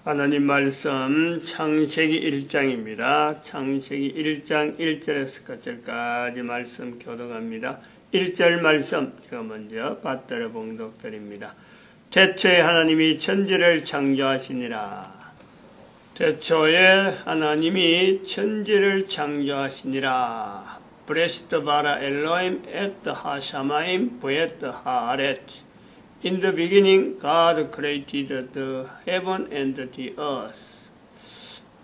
하나님 말씀 창세기 1장입니다. 창세기 1장 1절에서 끝절까지 말씀 교독합니다. 1절 말씀 제가 먼저 받들어 봉독드립니다. 태초에 하나님이 천지를 창조하시니라. 태초에 하나님이 천지를 창조하시니라. 브레시트 바라 엘로임 에트 하샤마임 부에트 하아렛. In the beginning, God created the heaven and the earth.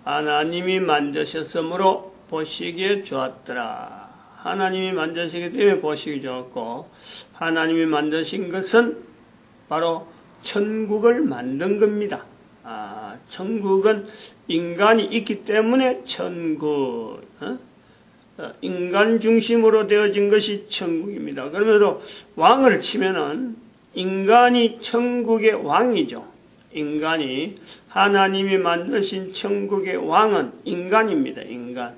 하나님이 만드셨으므로 보시기에 좋았더라. 하나님이 만드시기 때문에 보시기 좋았고, 하나님이 만드신 것은 바로 천국을 만든 겁니다. 천국은 인간이 있기 때문에 천국, 인간 중심으로 되어진 것이 천국입니다. 그러면서 왕을 치면은 인간이 천국의 왕이죠. 인간이 하나님이 만드신 천국의 왕은 인간입니다. 인간.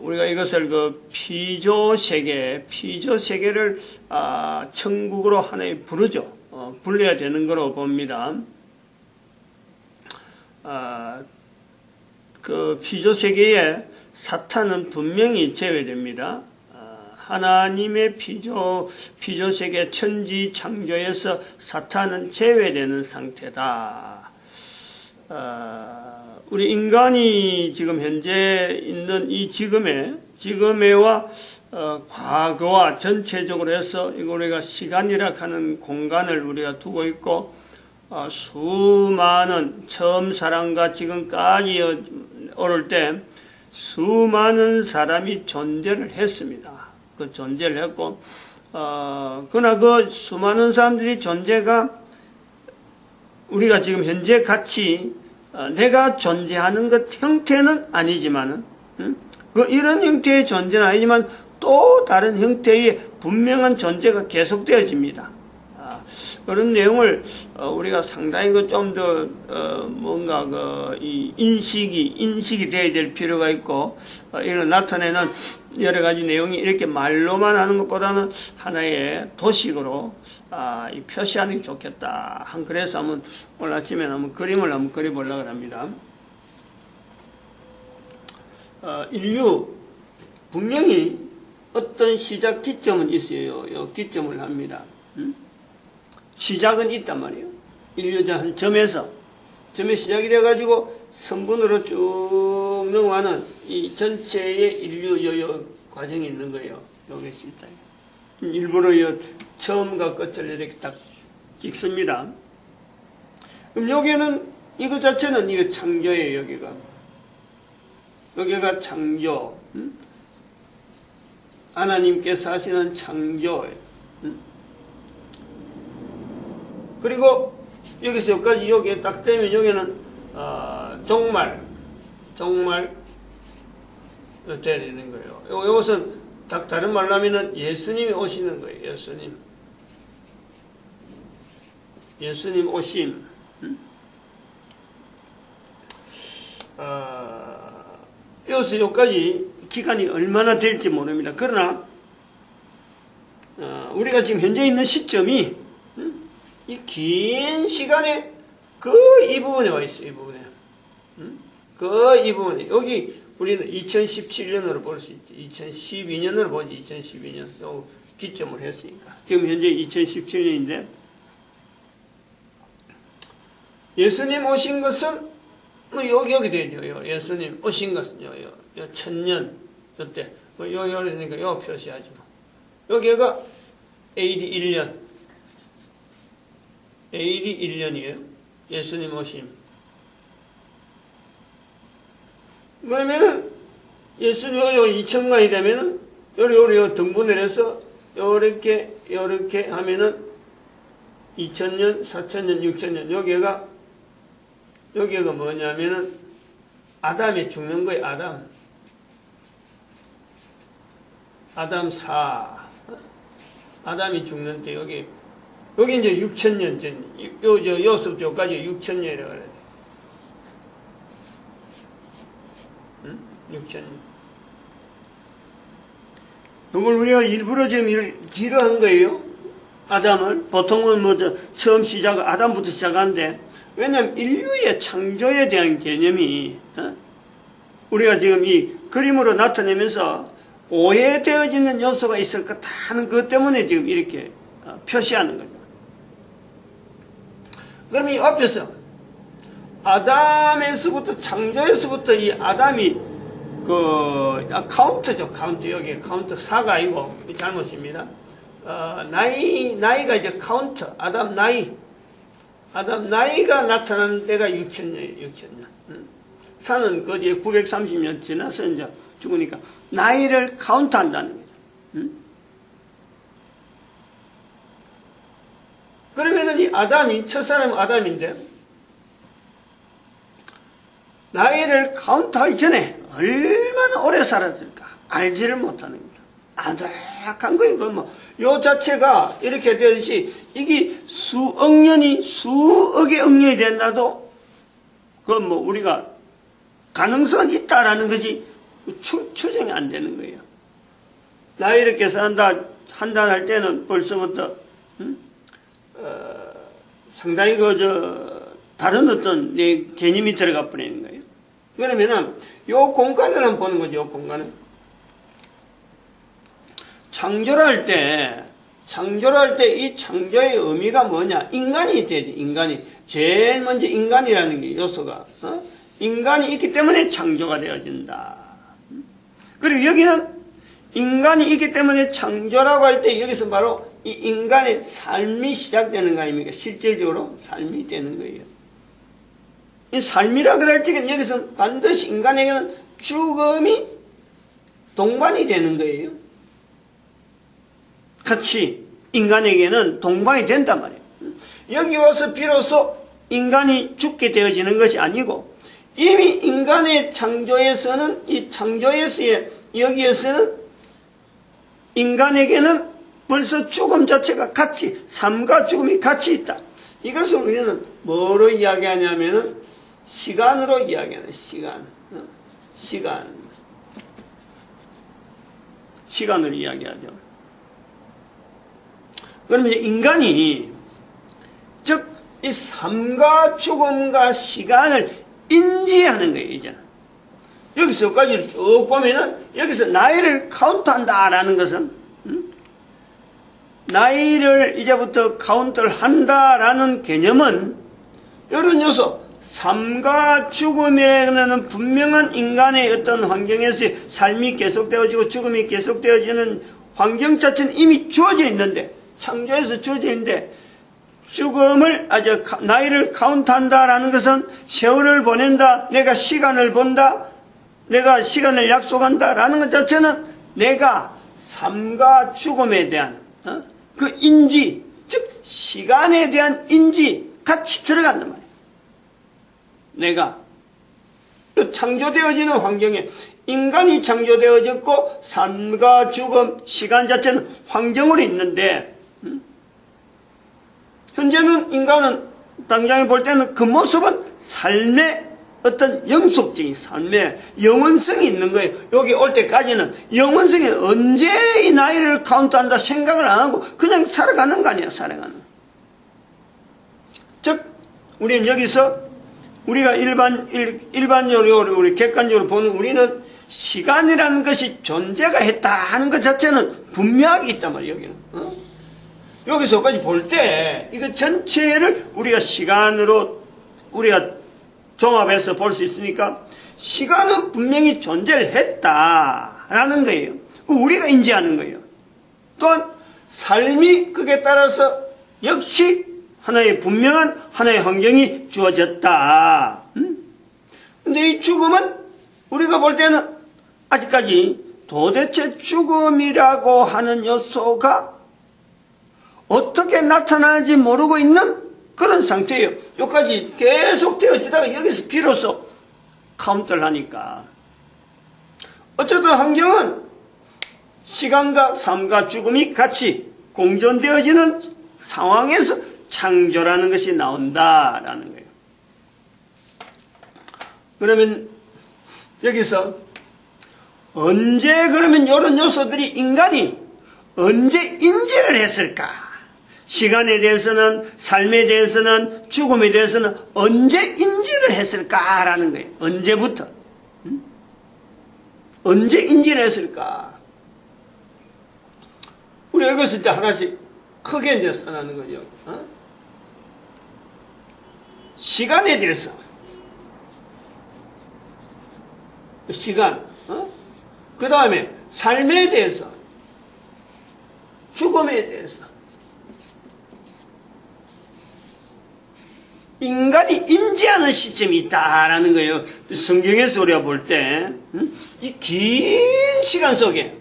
우리가 이것을 피조세계를 천국으로 하나의 부르죠. 불러야 되는 거로 봅니다. 그 피조세계에 사탄은 분명히 제외됩니다. 하나님의 피조세계 천지 창조에서 사탄은 제외되는 상태다. 우리 인간이 지금 현재 있는 이 지금에와 과거와 전체적으로 해서 이거 우리가 시간이라 하는 공간을 우리가 두고 있고, 수많은 처음 사람과 지금까지 오를 때 수많은 사람이 존재를 했습니다. 그 존재를 했고, 그러나 그 수많은 사람들이 존재가 우리가 지금 현재 같이 내가 존재하는 것 형태는 아니지만은, 이런 형태의 존재는 아니지만 또 다른 형태의 분명한 존재가 계속되어집니다. 그런 내용을 우리가 상당히 좀 더 뭔가 이 인식이 되어야 될 필요가 있고, 이런 나타내는 여러 가지 내용이 이렇게 말로만 하는 것보다는 하나의 도식으로 표시하는 게 좋겠다. 그래서 오늘 아침에 한번 그림을 한번 그려보려고 합니다. 인류 분명히 어떤 시작 기점은 있어요. 이 기점을 합니다. 시작은 있단 말이에요. 인류자 한 점에 시작이 돼가지고 성분으로 쭉 넘어가는 이 전체의 인류 과정이 있는 거예요. 여기서 있다. 일부러 처음과 끝을 이렇게 딱 찍습니다. 그럼 여기는 이거 자체는 이거 창조예요. 여기가 창조. 하나님께서 하시는 창조예요. 그리고 여기서 여기까지 여기에 딱 되면 여기는 종말 돼야 되는 거예요. 이것은 딱 다른 말로 하면은 예수님이 오시는 거예요. 예수님 오심. 여기서 여기까지 기간이 얼마나 될지 모릅니다. 그러나 우리가 지금 현재 있는 시점이 이 긴 시간에 이 부분에 와 있어요. 이 부분에. 여기 우리는 2017년으로 볼 수 있지. 2012년으로 보지. 2012년. 요 기점을 했으니까. 지금 현재 2017년인데, 예수님 오신 것은 여기 되죠. 예수님 오신 것은 요 천년 요때 그러니까 요 표시하죠. 여기가 AD 1년. AD 1년이에요. 예수님 오심. 그러면은 예수님 2000년이 되면은 요리 등분을 해서 요렇게 하면은 2000년, 4000년, 6000년 여기가 뭐냐면은 아담이 죽는 거예요. 아담 4. 아담이 죽는 때 여기 이제 6000년 전, 여기서부터 여기까지 6000년이라고 그래야 돼. 6000년. 이걸 우리가 일부러 지금 길어 한 거예요. 아담을. 보통은 처음 아담부터 시작하는데, 왜냐하면 인류의 창조에 대한 개념이 우리가 지금 이 그림으로 나타내면서 오해되어지는 요소가 있을 거다 하는 것 때문에 지금 이렇게 표시하는 거죠. 그럼 이 앞에서 아담에서부터 창조에서부터 이 아담이 카운트죠. 카운트. 여기 카운트 4가 아니고 잘못입니다. 나이가 이제 카운트. 아담 나이가 나타나는 때가 6천년이에요. 6천년. 사는 거기에 930년 지나서 이제 죽으니까 나이를 카운트한다는 거죠. 그러면은 이 아담이 첫사람 아담인데 나이를 카운트하기 전에 얼마나 오래 살았을까 알지를 못하는 거죠. 아득한 거예요. 요 자체가 이렇게 되듯이 이게 수억 년이 수억의 억년이 된다도 우리가 가능성은 있다라는 것이 추정이 안 되는 거예요. 나이를 계산한다 할 때는 벌써부터 상당히 다른 어떤 개념이 들어가 버리는 거예요. 그러면은 요 공간을 한번 보는 거죠. 요 공간을 창조를 할 때 이 창조의 의미가 뭐냐? 인간이 되지. 인간이 제일 먼저 인간이라는 게 요소가 인간이 있기 때문에 창조가 되어진다. 그리고 여기는 인간이 있기 때문에 창조라고 할 때 여기서 바로 이 인간의 삶이 시작되는 거 아닙니까? 실질적으로 삶이 되는 거예요. 이 삶이라 그럴 적엔 여기서 반드시 인간에게는 죽음이 동반이 되는 거예요. 같이 인간에게는 동반이 된단 말이에요. 여기 와서 비로소 인간이 죽게 되어지는 것이 아니고 이미 인간의 창조에서는 이 창조에서의 여기에서는 인간에게는 벌써 죽음 자체가 같이 삶과 죽음이 같이 있다. 이것을 우리는 뭐로 이야기하냐면은 시간으로 이야기하는 시간으로 이야기하죠. 그러면 인간이 즉 이 삶과 죽음과 시간을 인지하는 거예요. 이제 여기서까지 쭉 보면은 여기서 나이를 카운트한다라는 것은 나이를 이제부터 카운트를 한다라는 개념은 이런 요소 삶과 죽음이라는 분명한 인간의 어떤 환경에서 삶이 계속되어지고 죽음이 계속되어지는 환경 자체는 이미 주어져 있는데 창조에서 주어져 있는데 죽음을 나이를 카운트한다라는 것은 세월을 보낸다, 내가 시간을 본다, 내가 시간을 약속한다라는 것 자체는 내가 삶과 죽음에 대한 그 인지, 즉 시간에 대한 인지 같이 들어간단 말이에요. 내가 창조되어지는 환경에 인간이 창조되어졌고 삶과 죽음, 시간 자체는 환경으로 있는데 현재는 인간은 당장에 볼 때는 그 모습은 삶의 어떤 영속적인 삶의 영원성이 있는 거예요. 여기 올 때까지는 영원성이 언제 이 나이를 카운트한다 생각을 안 하고 그냥 살아가는 거 아니야. 살아가는. 즉 우리는 여기서 우리가 일반적으로 우리 객관적으로 보는 우리는 시간이라는 것이 존재가 했다 하는 것 자체는 분명하게 있단 말이에요. 여기는 여기서까지 볼 때 이거 전체를 우리가 시간으로 우리가 종합해서 볼 수 있으니까 시간은 분명히 존재를 했다라는 거예요. 우리가 인지하는 거예요. 또한 삶이 그에 따라서 역시 하나의 분명한 하나의 환경이 주어졌다. 근데 이 죽음은 우리가 볼 때는 아직까지 도대체 죽음이라고 하는 요소가 어떻게 나타나는지 모르고 있는 그런 상태예요. 여기까지 계속 되어지다가 여기서 비로소 카운트를 하니까 어쨌든 환경은 시간과 삶과 죽음이 같이 공존되어지는 상황에서 창조라는 것이 나온다라는 거예요. 그러면 여기서 언제 그러면 이런 요소들이 인간이 언제 인지를 했을까? 시간에 대해서는, 삶에 대해서는, 죽음에 대해서는 언제 인지를 했을까라는 거예요. 언제부터? 언제 인지를 했을까? 우리 읽었을 때 하나씩 크게 이제 써놓는 거죠. 시간에 대해서. 시간. 그 다음에 삶에 대해서. 죽음에 대해서. 인간이 인지하는 시점이 있다라는 거예요. 성경에서 우리가 볼 때, 이 긴 시간 속에,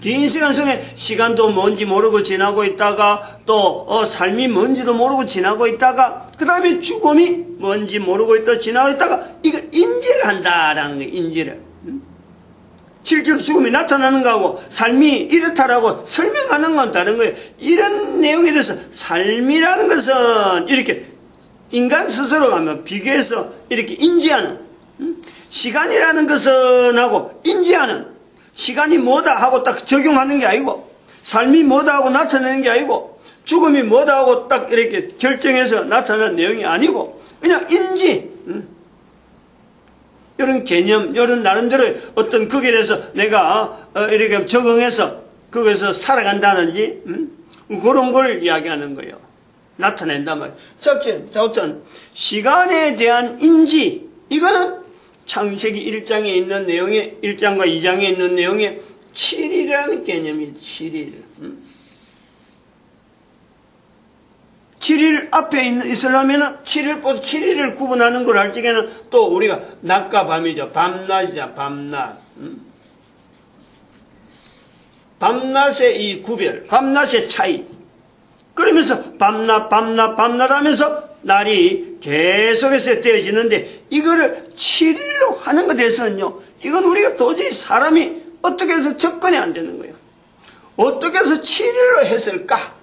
긴 시간 속에 시간도 뭔지 모르고 지나고 있다가 또 삶이 뭔지도 모르고 지나고 있다가 그 다음에 죽음이 뭔지 모르고 있다 지나고 있다가 이걸 인지를 한다라는 거예요. 인지를. 실제로 죽음이 나타나는 거하고 삶이 이렇다라고 설명하는 건 다른 거예요. 이런 내용에 대해서 삶이라는 것은 이렇게 인간 스스로가 하면 비교해서 이렇게 인지하는, 시간이라는 것은 하고 인지하는, 시간이 뭐다 하고 딱 적용하는 게 아니고, 삶이 뭐다 하고 나타내는 게 아니고, 죽음이 뭐다 하고 딱 이렇게 결정해서 나타나는 내용이 아니고, 그냥 인지, 이런 개념, 이런 나름대로 어떤 거기에 대해서 내가 이렇게 적응해서 거기서 살아간다든지, 그런 걸 이야기하는 거예요. 나타낸단 말이에요. 첫째, 시간에 대한 인지, 이거는 창세기 1장에 있는 내용에, 1장과 2장에 있는 내용에 7일이라는 개념이 7일. 7일 앞에 있으려면 7일을 구분하는 걸 할 적에는 또 우리가 낮과 밤이죠. 밤낮이죠. 밤낮. 밤낮의 이 구별, 밤낮의 차이. 그러면서 밤낮 하면서 날이 계속해서 되어지는데 이거를 7일로 하는 것에 대해서는요, 이건 우리가 도저히 사람이 어떻게 해서 접근이 안 되는 거예요. 어떻게 해서 7일로 했을까?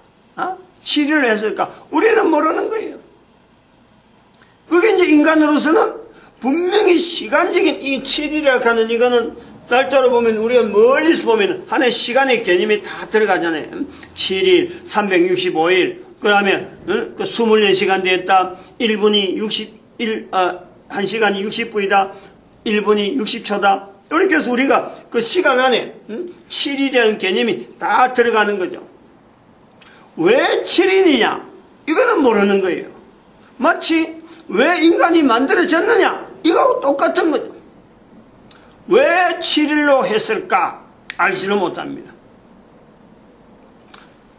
7일로 했을까? 우리는 모르는 거예요. 그게 이제 인간으로서는 분명히 시간적인 이 7일이라고 하는 이거는 날짜로 보면 우리가 멀리서 보면 하나의 시간의 개념이 다 들어가잖아요. 7일, 365일, 그 다음에 그 24시간 됐다. 1분이 1시간이 60분이다. 1분이 60초다. 이렇게 해서 우리가 그 시간 안에 7일이라는 개념이 다 들어가는 거죠. 왜 7일이냐? 이거는 모르는 거예요. 마치 왜 인간이 만들어졌느냐? 이거하고 똑같은 거죠. 왜 7일로 했을까? 알지를 못합니다.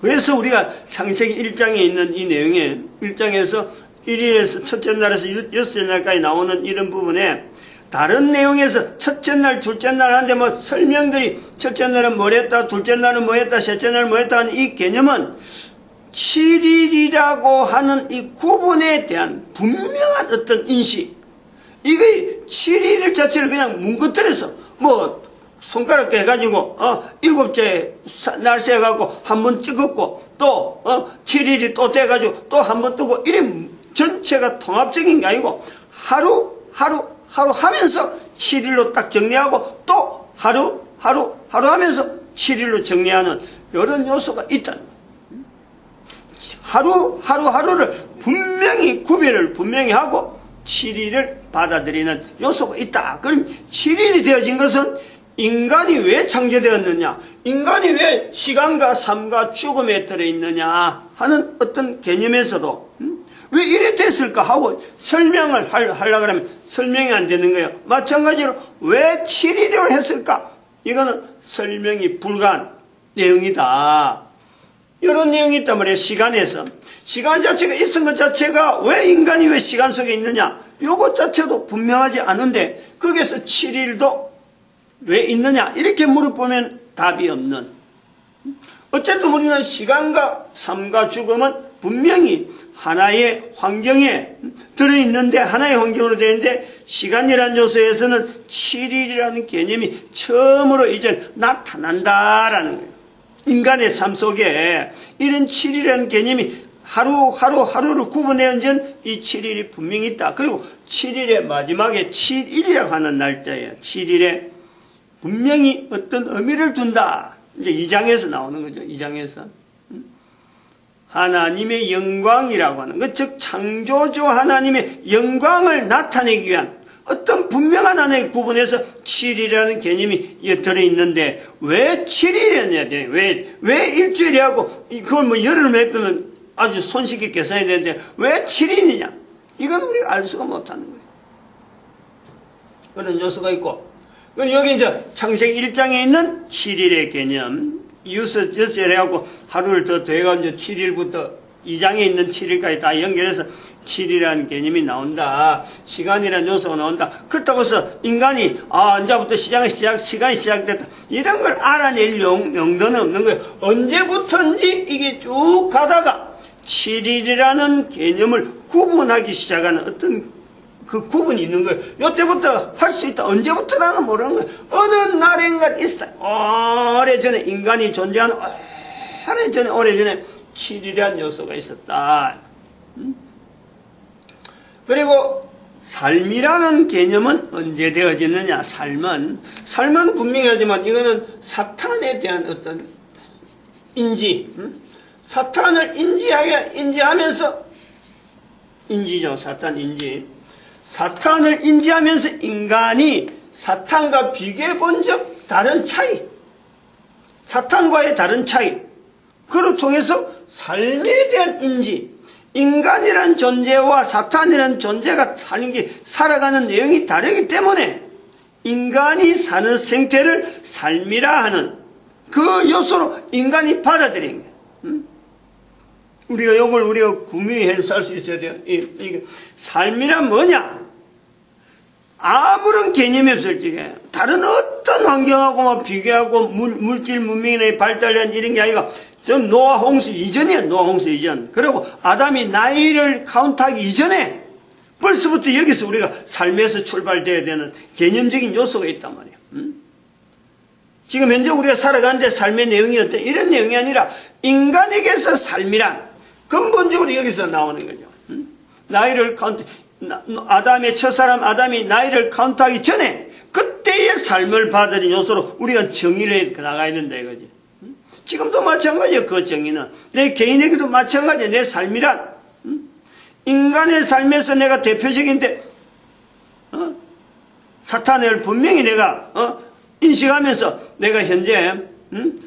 그래서 우리가 창세기 1장에 있는 이 내용에 1장에서 1일에서 첫째 날에서 여섯째 날까지 나오는 이런 부분에 다른 내용에서 첫째 날, 둘째 날 하는데 뭐 설명들이 첫째 날은 뭐 했다, 둘째 날은 뭐 했다, 셋째 날은 뭐 했다 하는 이 개념은 7일이라고 하는 이 구분에 대한 분명한 어떤 인식, 이게 7일 자체를 그냥 뭉거뜨려서 뭐 손가락 해가지고 7째 날 세가지고 한 번 찍었고 또 7일이 또 돼가지고 또 한 번 뜨고 이래 전체가 통합적인 게 아니고 하루 하면서 7일로 딱 정리하고 또 하루 하면서 7일로 정리하는 이런 요소가 있다는 거예요. 하루를 분명히 구별을 분명히 하고 7일을 받아들이는 요소가 있다. 그럼 7일이 되어진 것은 인간이 왜 창조되었느냐, 인간이 왜 시간과 삶과 죽음에 들어있느냐 하는 어떤 개념에서도 왜 이래 됐을까 하고 설명을 하려고 하면 설명이 안 되는 거예요. 마찬가지로 왜 7일을 했을까? 이거는 설명이 불가한 내용이다. 이런 내용이 있단 말이에요. 시간에서. 시간 자체가 있은 것 자체가 왜 인간이 왜 시간 속에 있느냐? 요것 자체도 분명하지 않은데 거기에서 7일도 왜 있느냐? 이렇게 물어보면 답이 없는. 어쨌든 우리는 시간과 삶과 죽음은 분명히 하나의 환경에 들어있는데 하나의 환경으로 되는데 시간이라는 요소에서는 7일이라는 개념이 처음으로 이제 나타난다라는 거예요. 인간의 삶 속에 이런 7일이라는 개념이 하루를 구분해온 이 7일이 분명히 있다. 그리고 7일의 마지막에 7일이라고 하는 날짜예요. 7일에 분명히 어떤 의미를 둔다. 이제 2장에서 나오는 거죠. 2장에서. 하나님의 영광이라고 하는 것, 즉 창조주 하나님의 영광을 나타내기 위한 어떤 분명한 하나의 구분에서 7일이라는 개념이 들어있는데 왜 7일이었냐? 왜 일주일이하고 그걸 뭐 열흘 몇 번은 아주 손쉽게 계산해야 되는데 왜 7일이냐? 이건 우리가 알 수가 못하는 거예요. 그런 요소가 있고, 여기 이제 창세기 1장에 있는 7일의 개념, 유서절해갖고 하루를 더 더해가지고 7일부터 2장에 있는 7일까지 다 연결해서 7일이라는 개념이 나온다. 시간이라는 요소가 나온다. 그렇다고 해서 인간이 이제부터 시간이 시작됐다. 이런 걸 알아낼 용도는 없는 거예요. 언제부터인지 이게 쭉 가다가 7일이라는 개념을 구분하기 시작하는 어떤 그 구분이 있는 거예요. 이때부터 할 수 있다. 언제부터라는 모르는 거예요. 어느 날인가 있었다. 오래전에 인간이 존재하는 오래전에 7일이라는 요소가 있었다. 그리고 삶이라는 개념은 언제 되어지느냐? 삶은 분명히 하지만 이거는 사탄에 대한 어떤 인지, 사탄을 인지하면서 인지죠. 사탄 인지. 사탄을 인지하면서 인간이 사탄과 비교해 본 적 다른 차이, 사탄과의 다른 차이, 그를 통해서 삶에 대한 인지, 인간이란 존재와 사탄이란 존재가 살아가는 내용이 다르기 때문에 인간이 사는 생태를 삶이라 하는 그 요소로 인간이 받아들인 거예요. 우리가 구미해서 살 수 있어야 돼요. 이게 삶이란 뭐냐? 아무런 개념이 없을 적에 다른 어떤 환경하고 비교하고 물질 문명의 발달한 이런 게 아니라 전 노아 홍수 이전이에요. 노아 홍수 이전. 그리고 아담이 나이를 카운트하기 이전에 벌써부터 여기서 우리가 삶에서 출발돼야 되는 개념적인 요소가 있단 말이에요. 지금 현재 우리가 살아가는데 삶의 내용이 어때? 이런 내용이 아니라 인간에게서 삶이란 근본적으로 여기서 나오는 거죠. 나이를 카운트, 아담의 첫사람 아담이 나이를 카운트하기 전에 그때의 삶을 받아들인 요소로 우리가 정의를 해 나가야 된다 이거지. 지금도 마찬가지예요. 그 정의는 내 개인에게도 마찬가지예요. 내 삶이란 인간의 삶에서 내가 대표적인데 사탄을 분명히 내가 인식하면서 내가 현재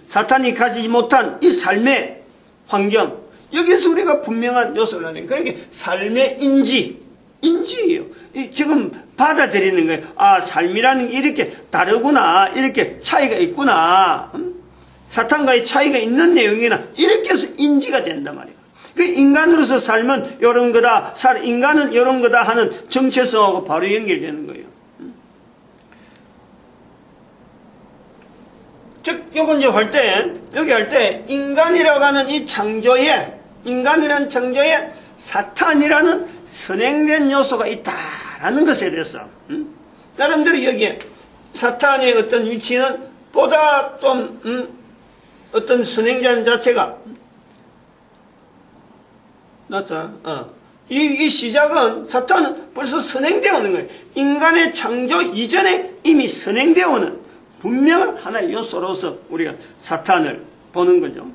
사탄이 가지지 못한 이 삶의 환경, 여기서 우리가 분명한 요소를 하는 거예요. 그러니까 삶의 인지예요. 지금 받아들이는 거예요. 삶이라는 게 이렇게 다르구나, 이렇게 차이가 있구나, 사탄과의 차이가 있는 내용이나 이렇게 해서 인지가 된단 말이에요. 그 인간으로서 삶은 이런 거다, 인간은 이런 거다 하는 정체성하고 바로 연결되는 거예요. 즉, 요건 이제 여기 할 때, 인간이라고 하는 이 인간이라는 창조에 사탄이라는 선행된 요소가 있다라는 것에 대해서, 나름대로 여기에 사탄의 어떤 위치는 보다 좀, 어떤 선행자 자체가, 이 시작은 사탄은 벌써 선행되어 오는 거예요. 인간의 창조 이전에 이미 선행되어 오는 분명한 하나의 요소로서 우리가 사탄을 보는 거죠.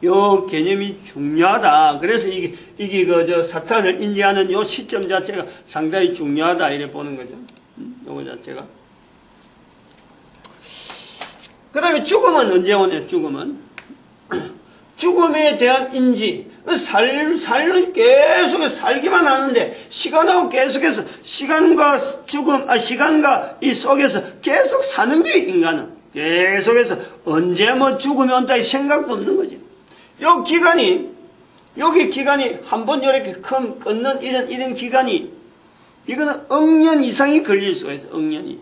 요 개념이 중요하다. 그래서 이게 사탄을 인지하는 요 시점 자체가 상당히 중요하다. 이래 보는 거죠. 요거 자체가. 그 다음에 죽음은 언제 오냐, 죽음에 대한 인지. 삶을 계속 살기만 하는데, 시간하고 계속해서, 시간과 이 속에서 계속 사는 거예요, 인간은. 계속해서, 언제 죽음이 온다, 이 생각도 없는 거죠. 여기 기간이 한 번 이렇게 끊는 이런 기간이, 이거는 억년 이상이 걸릴 수가 있어, 억년이.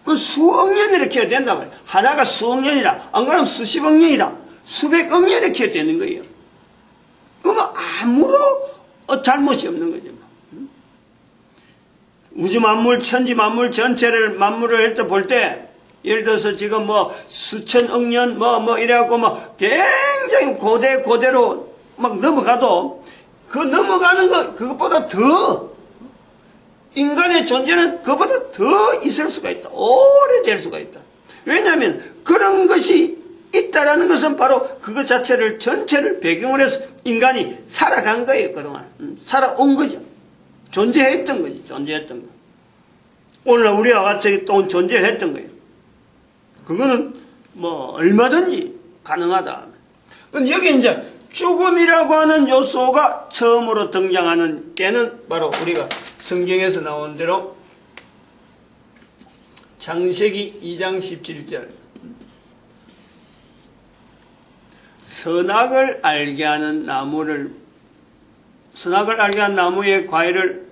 그 수억 년 이렇게 해야 된단 말이야. 하나가 수억 년이라, 안 그러면 수십억 년이라, 수백억 년 이렇게 해야 되는 거예요. 그러면 아무런 잘못이 없는 거죠. 우주 만물, 천지 만물 전체를 만물을 했다 볼 때, 예를 들어서 지금 수천억 년 이래갖고 굉장히 고대로 막 넘어가도 그 넘어가는 거 그것보다 더 인간의 존재는 그보다 더 있을 수가 있다. 오래될 수가 있다. 왜냐하면 그런 것이 있다라는 것은 바로 그것 자체를 전체를 배경으로 해서 인간이 살아간 거예요. 그동안 살아온 거죠. 존재했던 거지. 존재했던 거. 오늘날 우리와 같이 또 존재를 했던 거예요. 그거는 뭐 얼마든지 가능하다. 여기 이제 죽음이라고 하는 요소가 처음으로 등장하는 때는 바로 우리가 성경에서 나온 대로 창세기 2장 17절 선악을 알게 하는 나무의 과일을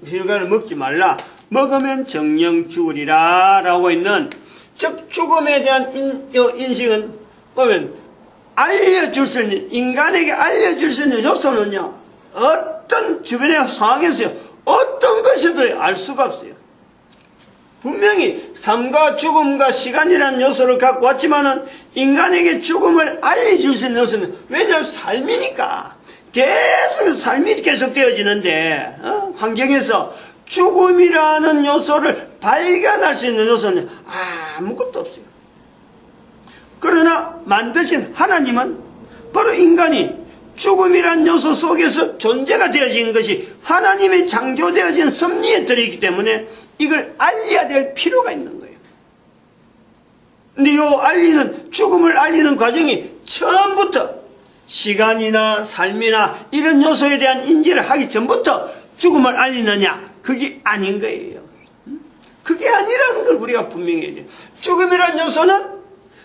실과를 먹지 말라. 먹으면 정령 죽으리라 라고 있는, 즉 죽음에 대한 인식은 보면 알려줄 수 있는, 인간에게 알려줄 수 있는 요소는요, 어떤 주변의 상황에서요, 어떤 것이든 알 수가 없어요. 분명히 삶과 죽음과 시간이라는 요소를 갖고 왔지만은 인간에게 죽음을 알려줄 수 있는 요소는, 왜냐하면 삶이니까 계속 삶이 계속되어지는데 환경에서 죽음이라는 요소를 발견할 수 있는 요소는 아무것도 없어요. 그러나 만드신 하나님은 바로 인간이 죽음이란 요소 속에서 존재가 되어진 것이 하나님의 창조되어진 섭리에 들어있기 때문에 이걸 알려야 될 필요가 있는 거예요. 근데 이 죽음을 알리는 과정이 처음부터 시간이나 삶이나 이런 요소에 대한 인지를 하기 전부터 죽음을 알리느냐? 그게 아닌 거예요. 그게 아니라는 걸 우리가 분명히 해야 돼요. 죽음이란 요소는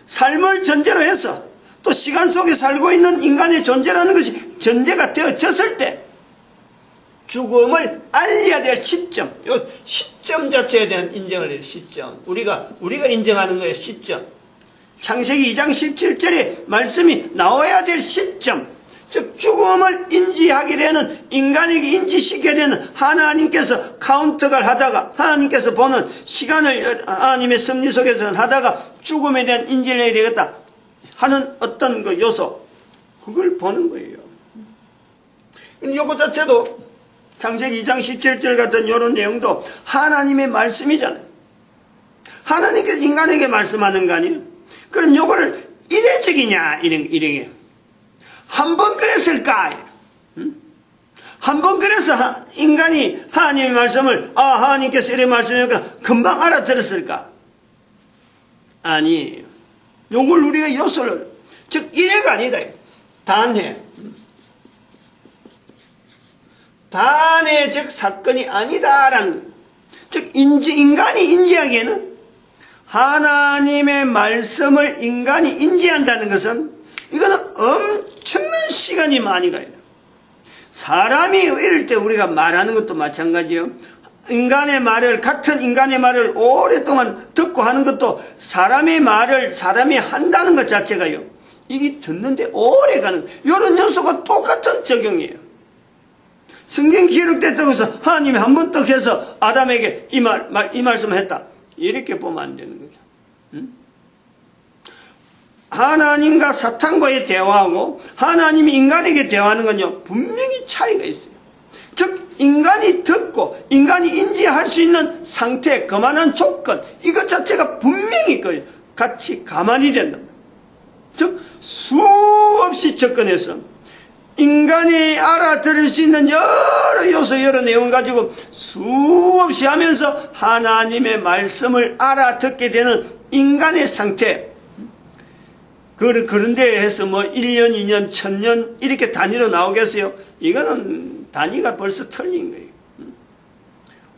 삶을 전제로 해서 또 시간 속에 살고 있는 인간의 존재라는 것이 전제가 되어졌을 때 죽음을 알려야 될 시점, 이 시점 자체에 대한 인정을 해요. 시점. 우리가 인정하는 거예요. 시점. 창세기 2장 17절에 말씀이 나와야 될 시점, 즉 죽음을 인지하게 되는, 인간에게 인지시켜야 되는 하나님께서 카운트를 하다가 하나님께서 보는 시간을 하나님의 섭리 속에서 하다가 죽음에 대한 인지를 해야 되겠다 하는 어떤 그 요소, 그걸 보는 거예요. 이거 자체도 창세기 2장 17절 같은 이런 내용도 하나님의 말씀이잖아요. 하나님께서 인간에게 말씀하는 거 아니에요? 그럼 요거를 이례적이냐, 이래. 한 번 그랬을까? 한 번 그래서 인간이 하나님의 말씀을, 하나님께서 이래 말씀하니까 금방 알아들었을까? 아니에요. 요걸 우리가 요소를, 즉, 이래가 아니다. 단해, 즉, 사건이 아니다라는, 즉, 인간이 인지하기에는 하나님의 말씀을 인간이 인지한다는 것은 이거는 엄청난 시간이 많이 가요. 사람이 이럴 때 우리가 말하는 것도 마찬가지예요. 같은 인간의 말을 오랫동안 듣고 하는 것도 사람의 말을 사람이 한다는 것 자체가요, 이게 듣는데 오래 가는, 이런 요소가 똑같은 적용이에요. 성경 기록됐다고 해서 하나님이 한 번 떡 해서 아담에게 이 말씀을 했다, 이렇게 보면 안 되는 거죠. 하나님과 사탄과의 대화하고 하나님이 인간에게 대화하는 건요, 분명히 차이가 있어요. 즉, 인간이 듣고 인간이 인지할 수 있는 상태, 그만한 조건, 이것 자체가 분명히 같이 가만히 된다. 즉, 수없이 접근해서 인간이 알아들을 수 있는 여러 요소, 여러 내용을 가지고 수없이 하면서 하나님의 말씀을 알아듣게 되는 인간의 상태, 그런데 해서 1년, 2년, 1000년 이렇게 단위로 나오겠어요? 이거는 단위가 벌써 틀린 거예요.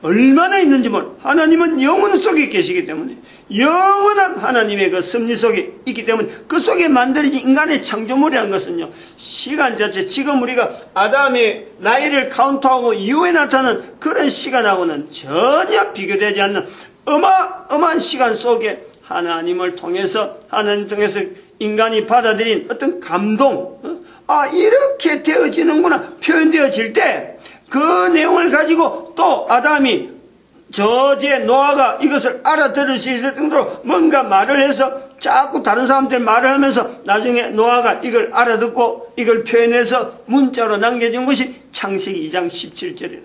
얼마나 있는지 하나님은 영원 속에 계시기 때문에, 영원한 하나님의 그 섭리 속에 있기 때문에, 그 속에 만들어진 인간의 창조물이라는 것은요, 시간 자체, 지금 우리가 아담의 나이를 카운트하고 이후에 나타나는 그런 시간하고는 전혀 비교되지 않는 어마어마한 시간 속에 하나님 통해서 인간이 받아들인 어떤 감동, 이렇게 되어지는구나, 표현되어질 때, 그 내용을 가지고 또 아담이 저 뒤에 노아가 이것을 알아들을 수 있을 정도로 뭔가 말을 해서 자꾸 다른 사람들 말을 하면서 나중에 노아가 이걸 알아듣고 이걸 표현해서 문자로 남겨준 것이 창세기 2장 17절이에요.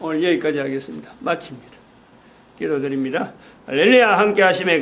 오늘 여기까지 하겠습니다. 마칩니다. 기도드립니다. 할렐루야. 함께 하심에